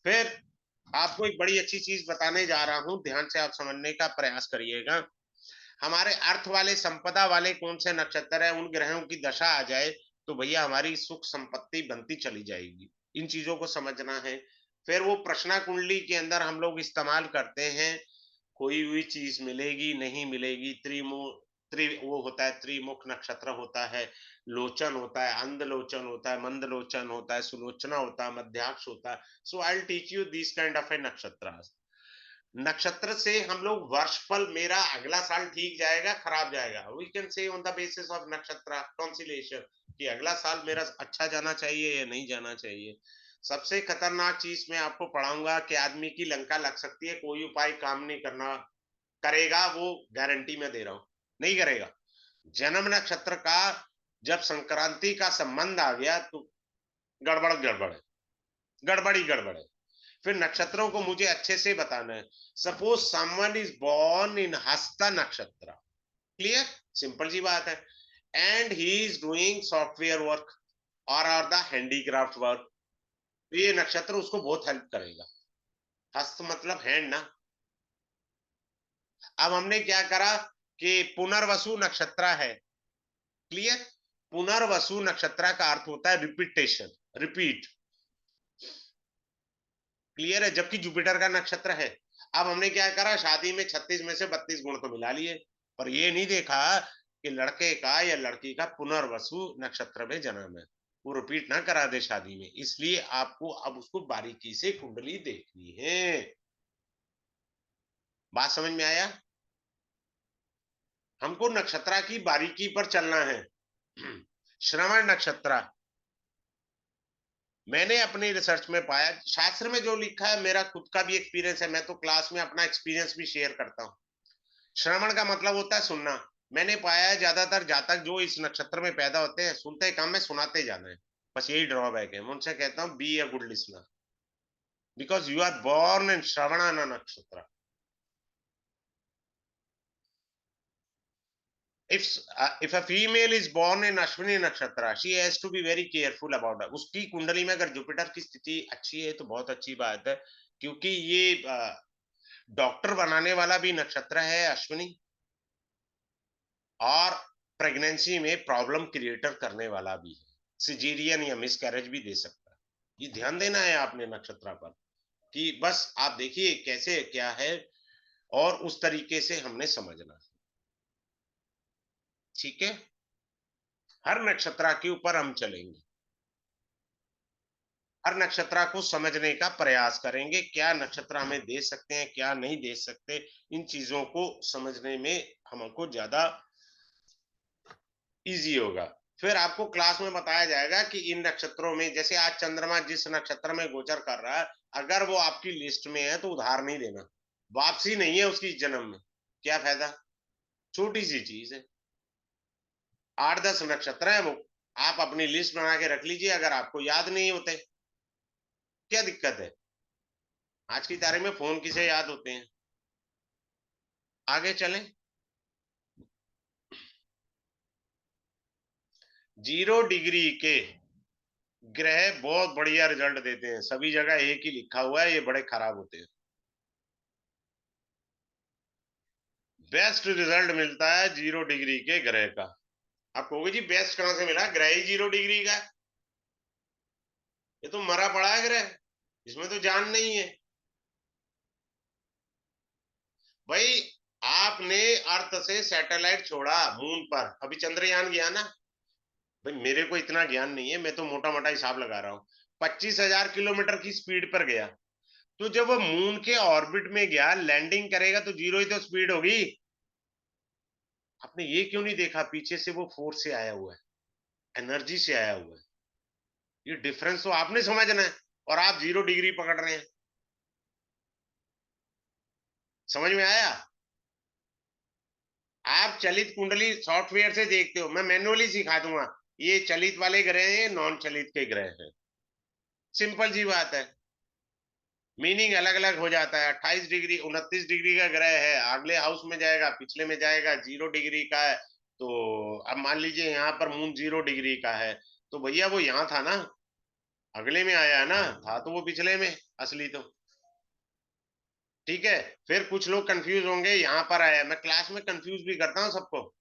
फिर आपको एक बड़ी अच्छी चीज बताने जा रहा हूं, ध्यान से आप समझने का प्रयास करिएगा। हमारे अर्थ वाले संपदा वाले कौन से नक्षत्र है, उन ग्रहों की दशा आ जाए तो भैया हमारी सुख संपत्ति बनती चली जाएगी। इन चीजों को समझना है। फिर वो प्रश्ना कुंडली के अंदर हम लोग इस्तेमाल करते हैं, खोई हुई चीज मिलेगी नहीं मिलेगी, वो होता है त्रिमुख नक्षत्र होता है, लोचन होता है, अंध लोचन होता है, मंद लोचन होता है, सुलोचना होता है, मध्याक्ष होता है। So I will teach you this kind of a nakshatra. नक्षत्र से हम लोग वर्षफल, मेरा अगला साल ठीक जाएगा खराब जाएगा, we can say on the basis of नक्षत्र कॉन्सिलेशन कि अगला साल मेरा अच्छा जाना चाहिए या नहीं जाना चाहिए। सबसे खतरनाक चीज मैं आपको पढ़ाऊंगा कि आदमी की लंका लग सकती है, कोई उपाय काम नहीं करना करेगा, वो गारंटी मैं दे रहा हूं नहीं करेगा। जन्म नक्षत्र का जब संक्रांति का संबंध आ गया तो गड़बड़ गड़बड़ है, गड़बड़ी गड़बड़ है। फिर नक्षत्रों को मुझे अच्छे से बताना है। Suppose someone is born in हस्ता नक्षत्र, क्लियर, सिंपल सी बात है, and he is doing software work और द हैंडीक्राफ्ट वर्क, तो ये नक्षत्र उसको बहुत हेल्प करेगा। हस्त मतलब हैंड ना। अब हमने क्या करा कि पुनर्वसु नक्षत्र है, क्लियर। पुनर्वसु नक्षत्र का अर्थ होता है रिपीटेशन, रिपीट, क्लियर है, जबकि जुपिटर का नक्षत्र है। अब हमने क्या करा, शादी में 36 में से 32 गुण तो मिला लिए, पर ये नहीं देखा कि लड़के का या लड़की का पुनर्वसु नक्षत्र में जन्म है, वो रिपीट ना करा दे शादी में। इसलिए आपको अब उसको बारीकी से कुंडली देखनी है। बात समझ में आया? हमको नक्षत्र की बारीकी पर चलना है। श्रवण नक्षत्र, मैंने अपनी रिसर्च में पाया, शास्त्र में जो लिखा है, मेरा खुद का भी एक्सपीरियंस है, मैं तो क्लास में अपना एक्सपीरियंस भी शेयर करता हूँ। श्रवण का मतलब होता है सुनना। मैंने पाया है ज्यादातर जातक जो इस नक्षत्र में पैदा होते हैं, सुनते काम में सुनाते जाना है, बस यही ड्रॉबैक है। मैं उनसे कहता हूँ be a good listener, because you are born in Shravan nakshatra. If a female is born in Ashwini nakshatra, she has to be very careful about it. उसकी कुंडली में अगर जुपिटर की स्थिति अच्छी है तो बहुत अच्छी बात है, क्योंकि ये डॉक्टर बनाने वाला भी नक्षत्र है अश्विनी, और प्रेगनेंसी में प्रॉब्लम क्रिएटर करने वाला भी है, सिजेरियन या मिसकैरेज भी दे सकता है। ये ध्यान देना है आपने नक्षत्र पर, कि बस आप देखिए कैसे क्या है और उस तरीके से हमने समझना है, ठीक है। हर नक्षत्र के ऊपर हम चलेंगे, हर नक्षत्र को समझने का प्रयास करेंगे, क्या नक्षत्र हमें दे सकते हैं क्या नहीं दे सकते। इन चीजों को समझने में हमको ज्यादा इजी होगा। फिर आपको क्लास में बताया जाएगा कि इन नक्षत्रों में, जैसे आज चंद्रमा जिस नक्षत्र में गोचर कर रहा है, अगर वो आपकी लिस्ट में है तो उधार नहीं देना, वापसी नहीं है उसकी जन्म में, क्या फायदा, छोटी सी चीज है। 8-10 नक्षत्र है वो, आप अपनी लिस्ट बना के रख लीजिए, अगर आपको याद नहीं होते क्या दिक्कत है। आज की तारीख में फोन किसे याद होते हैं। आगे चलें। जीरो डिग्री के ग्रह बहुत बढ़िया रिजल्ट देते हैं, सभी जगह एक ही लिखा हुआ है, ये बड़े खराब होते हैं। बेस्ट रिजल्ट मिलता है जीरो डिग्री के ग्रह का। आप कहोगे जी बेस्ट कहां से मिला, ग्रह ही जीरो डिग्री का है। ये तो मरा पड़ा है ग्रह, इसमें तो जान नहीं है भाई। आपने अर्थ से सैटेलाइट छोड़ा मून पर, अभी चंद्रयान गया ना। भाई मेरे को इतना ज्ञान नहीं है, मैं तो मोटा मोटा हिसाब लगा रहा हूँ। 25,000 किलोमीटर की स्पीड पर गया। तो जब वो मून के ऑर्बिट में गया, लैंडिंग करेगा तो जीरो ही तो स्पीड होगी। आपने ये क्यों नहीं देखा, पीछे से वो फोर्स से आया हुआ है, एनर्जी से आया हुआ है। ये डिफरेंस तो आपने समझना है, और आप जीरो डिग्री पकड़ रहे हैं। समझ में आया? आप चलित कुंडली सॉफ्टवेयर से देखते हो, मैं मैनुअली सिखा दूंगा। ये चलित वाले ग्रह हैं, नॉन चलित के ग्रह हैं। सिंपल सी बात है। मीनिंग अलग अलग हो जाता है। 28 डिग्री 29 डिग्री का ग्रह है, अगले हाउस में जाएगा, पिछले में जाएगा, जीरो डिग्री का है। तो अब मान लीजिए यहाँ पर मून जीरो डिग्री का है, तो भैया वो यहाँ था ना, अगले में आया है ना, था तो वो पिछले में असली तो। ठीक है। फिर कुछ लोग कंफ्यूज होंगे, यहाँ पर आया, मैं क्लास में कंफ्यूज भी करता हूँ सबको।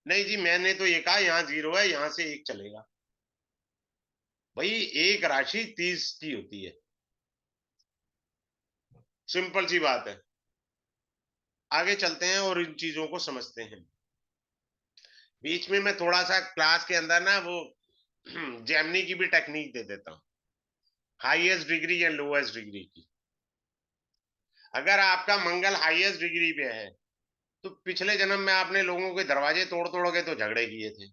नहीं जी मैंने तो ये कहा यहाँ जीरो है, यहाँ से एक चलेगा। भाई एक राशि 30 की होती है, सिंपल सी बात है। आगे चलते हैं और इन चीजों को समझते हैं। बीच में मैं थोड़ा सा क्लास के अंदर ना वो जेमनी की भी टेक्निक दे देता हूँ, highest degree and lowest degree की। अगर आपका मंगल हाईएस्ट डिग्री पे है, तो पिछले जन्म में आपने लोगों के दरवाजे तोड़ तोड़ के तो झगड़े किए थे।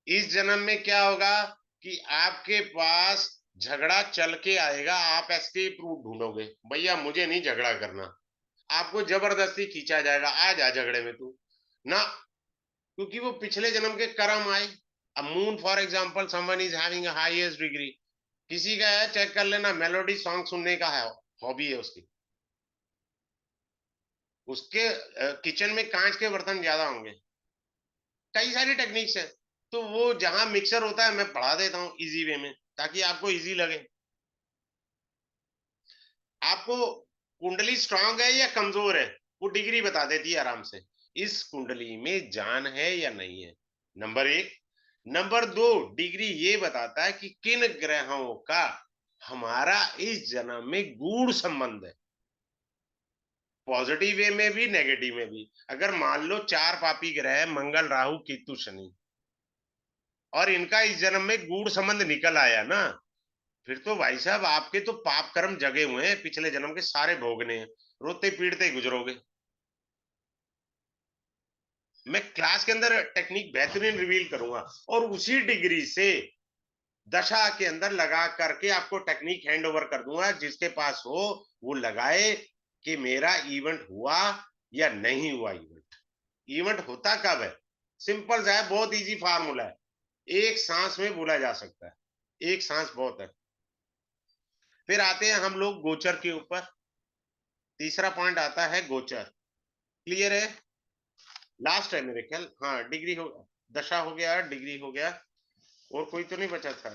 इस जन्म में क्या होगा कि आपके पास झगड़ा चल के आएगा, आप एस्केप रूट ढूंढोगे, भैया मुझे नहीं झगड़ा करना। आपको जबरदस्ती खींचा जाएगा, आ जा झगड़े में तू ना, क्योंकि वो पिछले जन्म के कर्म आए। अब moon for example, someone is having highest degree, किसी का है चेक कर लेना, मेलोडी सॉन्ग सुनने का है, हॉबी है उसकी। उसके किचन में कांच के बर्तन ज्यादा होंगे। कई सारी टेक्निक्स है। तो वो जहां मिक्सर होता है मैं पढ़ा देता हूँ इजी वे में, ताकि आपको इजी लगे। आपको कुंडली स्ट्रांग है या कमजोर है, वो डिग्री बता देती है आराम से। इस कुंडली में जान है या नहीं है, नंबर एक। नंबर दो, डिग्री ये बताता है कि किन ग्रहों का हमारा इस जन्म में गूढ़ संबंध है, पॉजिटिव वे में भी नेगेटिव में भी। अगर मान लो चार पापी ग्रह है, मंगल राहु केतु शनि, और इनका इस जन्म में गूढ़ संबंध निकल आया ना, फिर तो भाई साहब आपके तो पाप कर्म जगे हुए हैं, पिछले जन्म के सारे भोगने हैं, रोते पीटते गुजरोगे। मैं क्लास के अंदर टेक्निक बेहतरीन रिवील करूंगा, और उसी डिग्री से दशा के अंदर लगा करके आपको टेक्निक हैंड ओवर कर दूंगा, जिसके पास हो वो लगाए कि मेरा इवेंट हुआ या नहीं हुआ। इवेंट इवेंट होता कब है, सिंपल सा है, बहुत इजी फार्मूला है, एक सांस में बोला जा सकता है। एक सांस बहुत है। फिर आते हैं हम लोग गोचर के ऊपर। तीसरा पॉइंट आता है गोचर। क्लियर है? लास्ट है मेरे ख्याल, हाँ डिग्री हो, दशा हो गया, डिग्री हो गया, और कोई तो नहीं बचा था।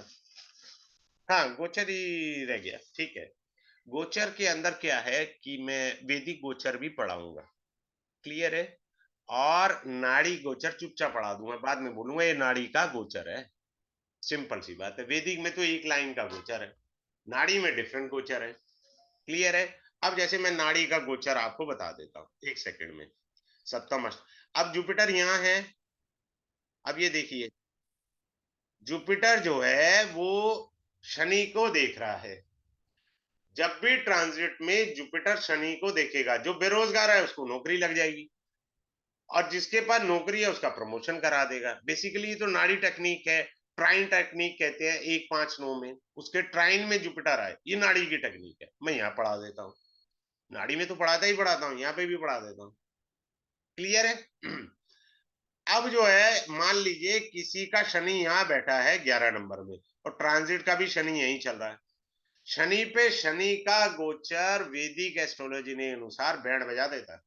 हाँ गोचर ही रह गया, ठीक है। गोचर के अंदर क्या है कि मैं वैदिक गोचर भी पढ़ाऊंगा। क्लियर है? और नाड़ी गोचर चुपचाप पढ़ा दूंगा, बाद में बोलूंगा ये नाड़ी का गोचर है। सिंपल सी बात है, वैदिक में तो एक लाइन का गोचर है, नाड़ी में डिफरेंट गोचर है। क्लियर है? अब जैसे मैं नाड़ी का गोचर आपको बता देता हूँ एक सेकंड में। सप्तम अष्ट, अब जुपिटर यहाँ है। अब ये देखिए, जुपिटर जो है वो शनि को देख रहा है। जब भी ट्रांजिट में जुपिटर शनि को देखेगा, जो बेरोजगार है उसको नौकरी लग जाएगी, और जिसके पास नौकरी है उसका प्रमोशन करा देगा। बेसिकली ये तो नाड़ी टेक्निक है, ट्राइन टेक्निक कहते हैं, 1 5 9 में उसके ट्राइन में जुपिटर आए, ये नाड़ी की टेक्निक है। मैं यहाँ पढ़ा देता हूँ, नाड़ी में तो पढ़ाता ही पढ़ाता हूँ, यहाँ पे भी पढ़ा देता हूँ। क्लियर है? अब जो है मान लीजिए किसी का शनि यहाँ बैठा है 11 नंबर में, और ट्रांजिट का भी शनि यहीं चल रहा है। शनि पे शनि का गोचर वैदिक एस्ट्रोलॉजी ने अनुसार बैंड बजा देता है।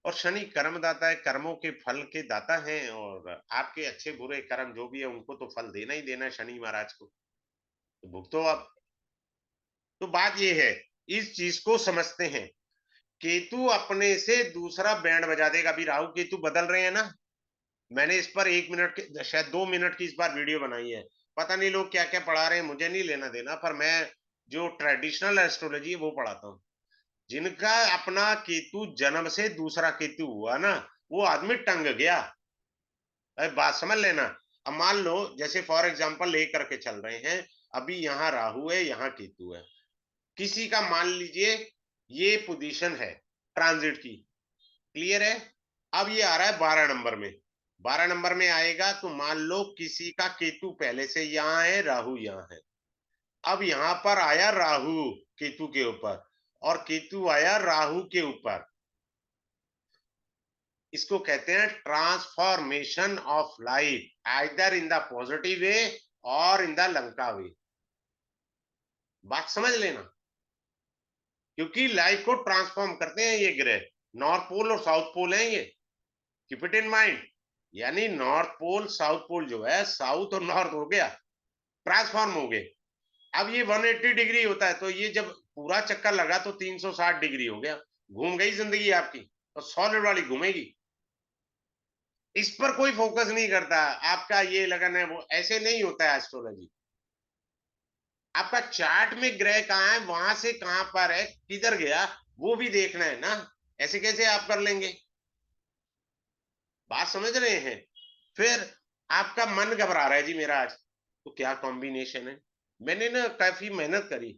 और शनि कर्मदाता है, कर्मों के फल के दाता हैं, और आपके अच्छे बुरे कर्म जो भी है उनको तो फल देना ही देना है शनि महाराज को, तो भुगतो आप। तो बात ये है, इस चीज को समझते हैं। केतु अपने से दूसरा बैंड बजा देगा। अभी राहु केतु बदल रहे हैं ना, मैंने इस पर 1 मिनट के, शायद 2 मिनट की इस बार वीडियो बनाई है। पता नहीं लोग क्या क्या पढ़ा रहे हैं, मुझे नहीं लेना देना, पर मैं जो ट्रेडिशनल एस्ट्रोलॉजी है वो पढ़ाता हूँ। जिनका अपना केतु जन्म से दूसरा केतु हुआ ना, वो आदमी टंग गया। अरे बात समझ लेना। अब मान लो, जैसे फॉर एग्जांपल लेकर के चल रहे हैं, अभी यहाँ राहु है, यहाँ केतु है, किसी का मान लीजिए ये पोजीशन है ट्रांजिट की, क्लियर है। अब ये आ रहा है 12 नंबर में, 12 नंबर में आएगा तो मान लो किसी का केतु पहले से यहाँ है, राहु यहाँ है। अब यहां पर आया राहु केतु के ऊपर, और केतु आया राहु के ऊपर। इसको कहते हैं transformation of life, either in the positive way और इन द लंका वे। बात समझ लेना, क्योंकि लाइफ को ट्रांसफॉर्म करते हैं ये ग्रह। नॉर्थ पोल और साउथ पोल है ये, कीप इट इन माइंड। यानी नॉर्थ पोल साउथ पोल जो है, साउथ और नॉर्थ हो गया, ट्रांसफॉर्म हो गए। अब ये 180 डिग्री होता है, तो ये जब पूरा चक्कर लगा तो 360 डिग्री हो गया, घूम गई जिंदगी आपकी, तो सॉलिड वाली घूमेगी। इस पर कोई फोकस नहीं करता, आपका ये लगन है वो, ऐसे नहीं होता है एस्ट्रोलॉजी। आपका चार्ट में ग्रह कहाँ है, वहां से कहां पर है, किधर गया, वो भी देखना है ना। ऐसे कैसे आप कर लेंगे? बात समझ रहे हैं? फिर आपका मन घबरा रहा है जी मेरा आज, तो क्या कॉम्बिनेशन है। मैंने ना काफी मेहनत करी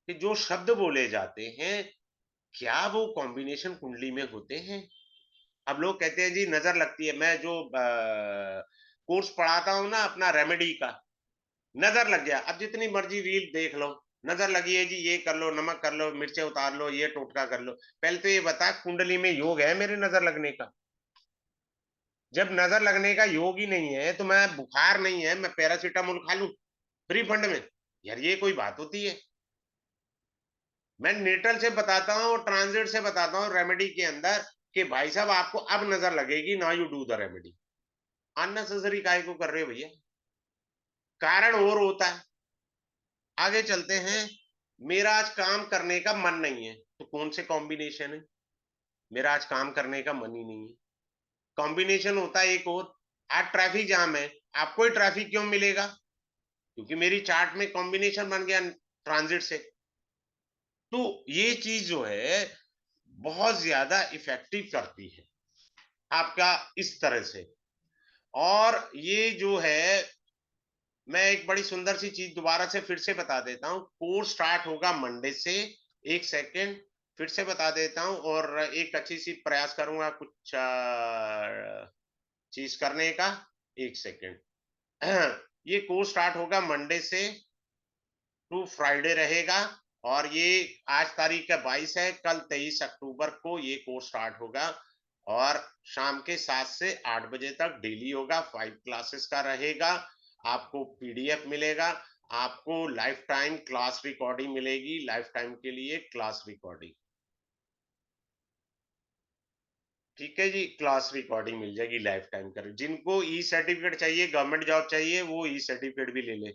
कि जो शब्द बोले जाते हैं, क्या वो कॉम्बिनेशन कुंडली में होते हैं। अब लोग कहते हैं जी नजर लगती है। मैं जो कोर्स पढ़ाता हूँ ना अपना रेमेडी का, नजर लग गया, अब जितनी मर्जी रील देख लो, नजर लगी है जी, ये कर लो, नमक कर लो, मिर्चे उतार लो, ये टोटका कर लो। पहले तो ये बता, कुंडली में योग है मेरे नजर लगने का? जब नजर लगने का योग ही नहीं है, तो मैं, बुखार नहीं है, मैं पैरासीटामोल खा लूं फ्री फंड में? यार ये कोई बात होती है? मैं नेटल से बताता हूँ, ट्रांजिट से बताता हूँ, रेमेडी के अंदर, कि भाई साहब आपको अब नजर लगेगी ना, you do the remedy. Unnecessary काय को कर रहे हो भैया? कारण और होता है। आगे चलते हैं। मेरा आज काम करने का मन नहीं है, तो कौन से कॉम्बिनेशन है? मेरा आज काम करने का मन ही नहीं है। कॉम्बिनेशन होता है एक और, आज ट्रैफिक जाम है, आपको ही ट्रैफिक क्यों मिलेगा? क्योंकि मेरी चार्ट में कॉम्बिनेशन बन गया ट्रांजिट से। तो ये चीज जो है बहुत ज्यादा इफेक्टिव करती है आपका इस तरह से। और ये जो है, मैं एक बड़ी सुंदर सी चीज दोबारा से फिर से बता देता हूँ। कोर्स स्टार्ट होगा मंडे से। एक सेकेंड, फिर से बता देता हूँ, और एक अच्छी सी प्रयास करूंगा कुछ चीज करने का। एक सेकेंड। ये कोर्स स्टार्ट होगा मंडे से टू फ्राइडे रहेगा, और ये आज तारीख है 22 है, कल 23 अक्टूबर को ये कोर्स स्टार्ट होगा, और शाम के 7 से 8 बजे तक डेली होगा। 5 क्लासेस का रहेगा। आपको पीडीएफ मिलेगा, आपको लाइफ टाइम क्लास रिकॉर्डिंग मिलेगी, लाइफ टाइम के लिए क्लास रिकॉर्डिंग। ठीक है जी, क्लास रिकॉर्डिंग मिल जाएगी लाइफ टाइम कर। जिनको ई सर्टिफिकेट चाहिए, गवर्नमेंट जॉब चाहिए, वो ई सर्टिफिकेट भी ले ले।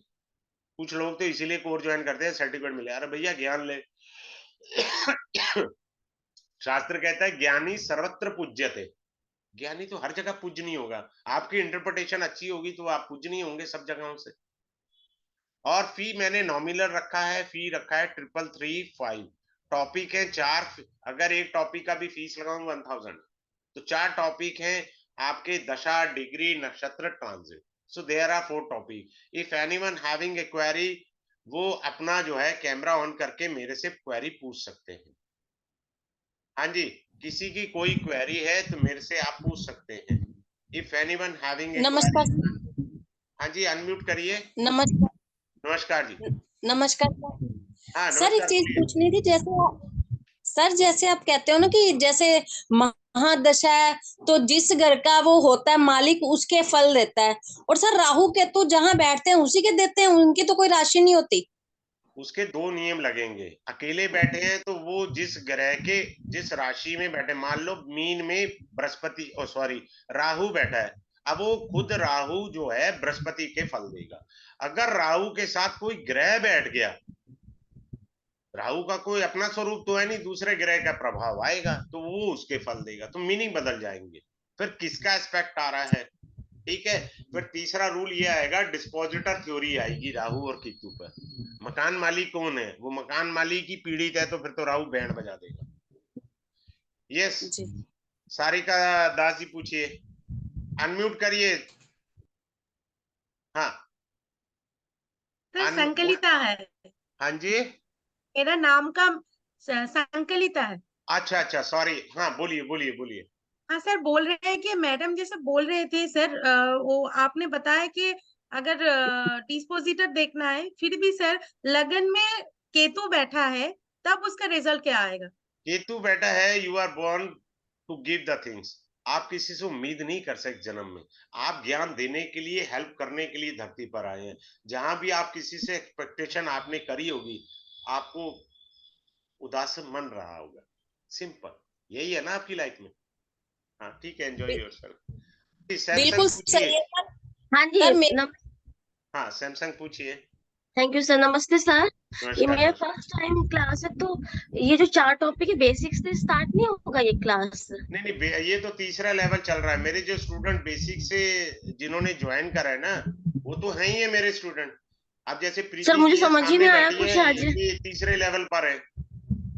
कुछ लोग तो इसीलिए कोर्स ज्वाइन करते हैं, सर्टिफिकेट मिले। अरे भैया ज्ञान ले। शास्त्र कहता है ज्ञानी सर्वत्र पूज्यते। ज्ञानी तो हर जगह पूज्य नहीं होगा। आपकी इंटरप्रिटेशन अच्छी होगी तो आप पूज्य नहीं होंगे सब जगहों से। और फी मैंने नॉमिनल रखा है, फी रखा है 3335। टॉपिक है 4, अगर एक टॉपिक का भी फीस लगाऊं 1000। तो 4 टॉपिक हैं आपके: दशा, डिग्री, नक्षत्र, transit. So there are 4 topic. If anyone having a query, वो अपना जो है कैमरा ऑन करके मेरे से क्वेरी पूछ सकते हैं। हाँ जी, किसी की कोई क्वेरी है तो मेरे से आप पूछ सकते हैं। इफ एनीवन हैविंग ए नमस्कार। क्वेरी। हाँ जी, अनम्यूट करिए। नमस्कार। नमस्कार जी। नमस्कार हाँ सर, एक नमस्कार, चीज बोलिए। पूछनी थी। सर जैसे आप कहते हो ना कि जैसे महादशा है, तो जिस घर का वो होता है मालिक उसके फल देता है, और सर राहु केतु जहां बैठते हैं उसी के देते हैं, उनकी तो कोई राशि नहीं होती। उसके दो नियम लगेंगे। अकेले बैठे हैं तो वो जिस ग्रह के जिस राशि में बैठे, मान लो मीन में बृहस्पति, ओ सॉरी, राहु बैठा है, अब वो खुद राहु जो है बृहस्पति के फल देगा। अगर राहु के साथ कोई ग्रह बैठ गया, राहु का कोई अपना स्वरूप तो है नहीं, दूसरे ग्रह का प्रभाव आएगा तो वो उसके फल देगा, तो मीनिंग बदल जाएंगे। फिर किसका एस्पेक्ट आ रहा है, ठीक है। फिर तीसरा रूल ये आएगा, डिस्पोजिटर थ्योरी आएगी राहु और केतु पर। मकान मालिक कौन है, वो मकान मालिक ही पीड़ित है, तो फिर तो राहु बैंड बजा देगा। यस। जी सारिका दास जी पूछिए, अनम्यूट करिए। हाँ, सर अन संकलिता है, हाँ जी, मेरा नाम का संकलिता है। अच्छा अच्छा, सॉरी, हाँ बोलिए बोलिए बोलिए। हाँ सर, बोल रहे हैं कि मैडम जैसे बोल रहे थे सर, वो आपने बताया कि अगर डिस्पोजिटर देखना है, फिर भी सर लगन में केतु बैठा है, तब उसका रिजल्ट क्या आएगा? केतु बैठा है, you are born to give the things. आप किसी से उम्मीद नहीं कर सकते जन्म में। आप ज्ञान देने के लिए, हेल्प करने के लिए धरती पर आए हैं। जहां भी आप किसी से एक्सपेक्टेशन आपने करी होगी, आपको उदास मन रहा होगा। सिंपल, यही है ना आपकी लाइफ में। हाँ ठीक है, एंजॉय योरसेल्फ। सैमसंग बिल्कुल पूछिए। सही है सर। हाँ जी सर मेरे हाँ सैमसंग पूछिए। Thank you sir. नमस्ते सर। ये नमस्कार मेरा नमस्कार। फर्स्ट टाइम क्लास है, तो ये जो 4 टॉपिक है बेसिक्स से स्टार्ट नहीं होगा ये क्लास? नहीं नहीं, ये तो तीसरा लेवल चल रहा है। मेरे जो स्टूडेंट बेसिक से जिन्होंने ज्वाइन करा है ना, वो तो है ही है मेरे स्टूडेंट। अब जैसे सर प्रीति मुझे जी ये समझ ही सामने नहीं आया बैठी कुछ है, आज। ये तीसरे लेवल पर है।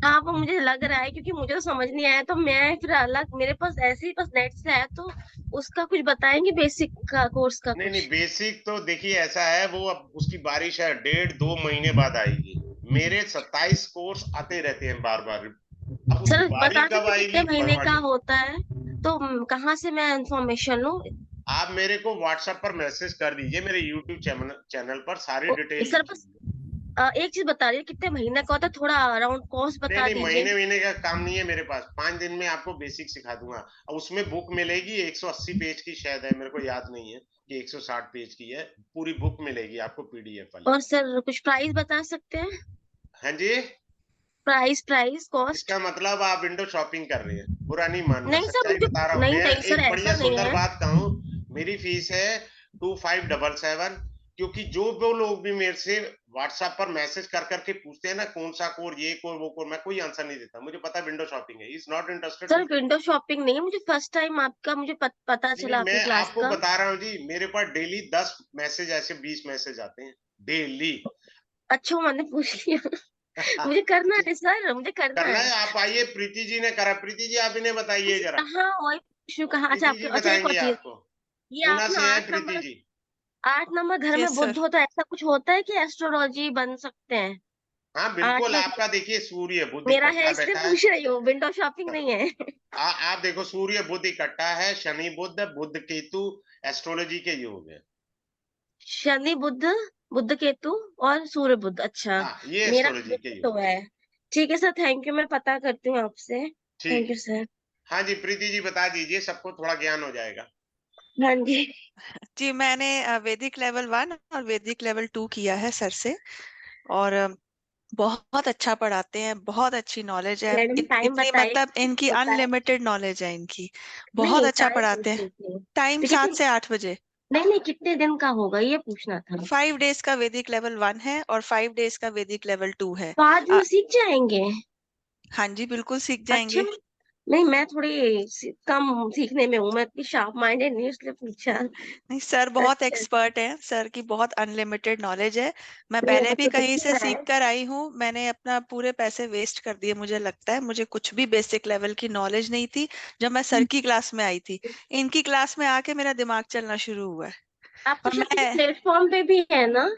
हाँ वो मुझे लग रहा है, क्योंकि मुझे तो समझ नहीं आया, तो मैं फिर अलग मेरे पास ऐसे ही बस नेट से आया, तो उसका कुछ बताएंगे बेसिक का कोर्स का नहीं नहीं, कुछ? बेसिक तो देखिए ऐसा है, वो अब उसकी बारिश है, 1.5-2 महीने बाद आएगी। मेरे 27 कोर्स आते रहते हैं बार बार। अब उसकी सर बारी बता कब सकते कितने आएगी महीने भगवान का जाने। होता है? तो कहाँ से मैं इंफॉर्मेशन लूँ? आप मेरे को व्हाट्सएप पर मैसेज कर दीजिए, मेरे यूट्यूब चैनल पर सारी ओके डिटेल सर, लिखी बस हुई है। एक चीज बता दीजिए, कितने महीने का होता है, थोड़ा अराउंड कॉस्ट नहीं बता नहीं, दीजिए। महीने महीने का काम नहीं है मेरे पास, 5 दिन में आपको बेसिक सिखा दूंगा। और उसमें बुक मिलेगी 180 पेज की, शायद है, मेरे को याद नहीं है कि 160 पेज की है। पूरी बुक मिलेगी आपको पीडीएफ वाली। और सर कुछ प्राइस बता सकते हैं? हाँ जी। Price cost? इसका मतलब आप विंडो शॉपिंग कर रहे हैं, बुरा नहीं मानना, नहीं सर सच्चाई मुझे, बता रहा हूँ। नहीं मैं नहीं सर एक ऐसा बढ़िया नहीं सुंदर है। बात कहूँ, मेरी फीस है 2577। क्योंकि जो वो लोग भी मेरे से व्हाट्सएप पर मैसेज कर करके पूछते हैं ना, कौन सा कोर, ये कोर वो कोर, मैं कोई आंसर नहीं देता। मुझे पता है विंडो शॉपिंग है, is not interested sir too. Window shopping नहीं है, मुझे फर्स्ट टाइम आपका मुझे पता नहीं नहीं, चला आपकी मैं क्लास आपको का। बता रहा हूँ जी, मेरे पास डेली 10 मैसेज, ऐसे 20 मैसेज आते हैं डेली। अच्छा मैंने पूछ लिया। मुझे करना है सर, मुझे करना करना है। है, आप आइए। प्रीति जी ने करा, प्रीति जी आप इन्हें बताइए सर जरा। कहाँ वही पूछू कहाँ? अच्छा प्रीति आपके, जी अच्छा एक और बताएंगे चीज, आपको। ये पूना आप ना से है आठ प्रीति नंबर जी। 8 नंबर घर में यस बुद्ध सर। हो, तो ऐसा कुछ होता है कि एस्ट्रोलॉजी बन सकते हैं? हाँ आठ बिल्कुल, में आपका देखिए सूर्य बुध मेरा है इकट्ठा इसलिए बैठा है। पूछ रही हूँ, विंडो शॉपिंग नहीं है। आप देखो, सूर्य बुध इकट्ठा है, शनि बुध बुध केतु, एस्ट्रोलॉजी के योग है। शनि बुध, बुध केतु और सूर्य बुध, अच्छा। हाँ ये मेरा एस्ट्रोलॉजी बुध के योग तो है। है। ठीक है सर, थैंक यू, मैं पता करती हूँ आपसे। ठीक थैंक है। You sir. हाँ जी, प्रीति जी बता दीजिए, सबको थोड़ा ज्ञान हो जाएगा। हाँ जी। जी मैंने वैदिक लेवल 1 और वैदिक लेवल 2 किया है सर से। और बहुत अच्छा पढ़ाते हैं, बहुत अच्छी नॉलेज है। मैडम टाइम इतनी बताइए, मतलब इनकी बताए? अनलिमिटेड नॉलेज है इनकी। नहीं बहुत नहीं, अच्छा टाइम पढ़ाते पूछ हैं। रही थी। टाइम तो 7 से 8 बजे। नहीं नहीं, कितने दिन का होगा ये पूछना था। 5 डेज का वैदिक लेवल 1 है और 5 डेज का वैदिक लेवल 2 है। तो आज आ, में सीख जाएंगे? हाँ जी बिल्कुल सीख अच्छा। जाएंगे। नहीं मैं थोड़ी कम सीखने में हूँ, मैं इतनी शार्प माइंडेड नहीं, इसलिए पूछा। नहीं सर बहुत अच्छा। एक्सपर्ट हैं, सर की बहुत अनलिमिटेड नॉलेज है। मैं नहीं पहले भी तो कहीं दिख से रहा सीख है। कर आई हूँ, मैंने अपना पूरे पैसे वेस्ट कर दिए। मुझे लगता है मुझे कुछ भी बेसिक लेवल की नॉलेज नहीं थी जब मैं सर की क्लास में आई थी। इनकी क्लास में आके मेरा दिमाग चलना शुरू हुआ है। आप तो और शायद किसी मैं प्लेटफॉर्म पे भी है ना?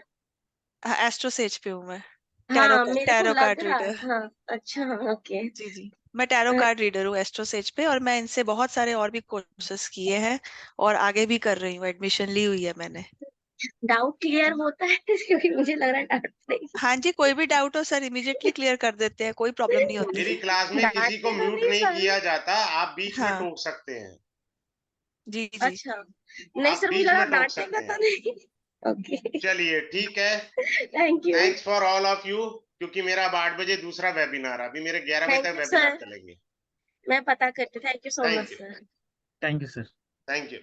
एस्ट्रोसेज पे हूँ मैं। हाँ मेरे को टैरो लग कार्ड रहा रीडर। था। अच्छा ओके। जी जी, मैं टैरो कार्ड रीडर हूँ एस्ट्रोसेज पे, और मैं इनसे बहुत सारे और भी कोर्सेस किए हैं और आगे भी कर रही हूँ, एडमिशन ली हुई है मैंने। डाउट क्लियर होता है? क्योंकि मुझे लग रहा है डाउट नहीं। हाँ जी, कोई भी डाउट हो सर इमीडिएटली क्लियर कर देते हैं, कोई प्रॉब्लम नहीं होती। मेरी क्लास में किसी को डांटते तो म्यूट नहीं नहीं सर? किया जाता, आप बीच में हाँ टोक सकते हैं। जी जी। अच्छा। नहीं आप सर मुझे बीच लगा में टोक डांटेगा सकते तो हैं। नहीं। ओके, चलिए ठीक है, thank you, thanks for all of you, क्योंकि मेरा अब 8 बजे दूसरा वेबिनार, अभी मेरे 11 बजे थैंक तक यू वेबिनार सर, चलेंगे। मैं पता करती, thank you so thank much you, sir. Thank you sir. Thank you.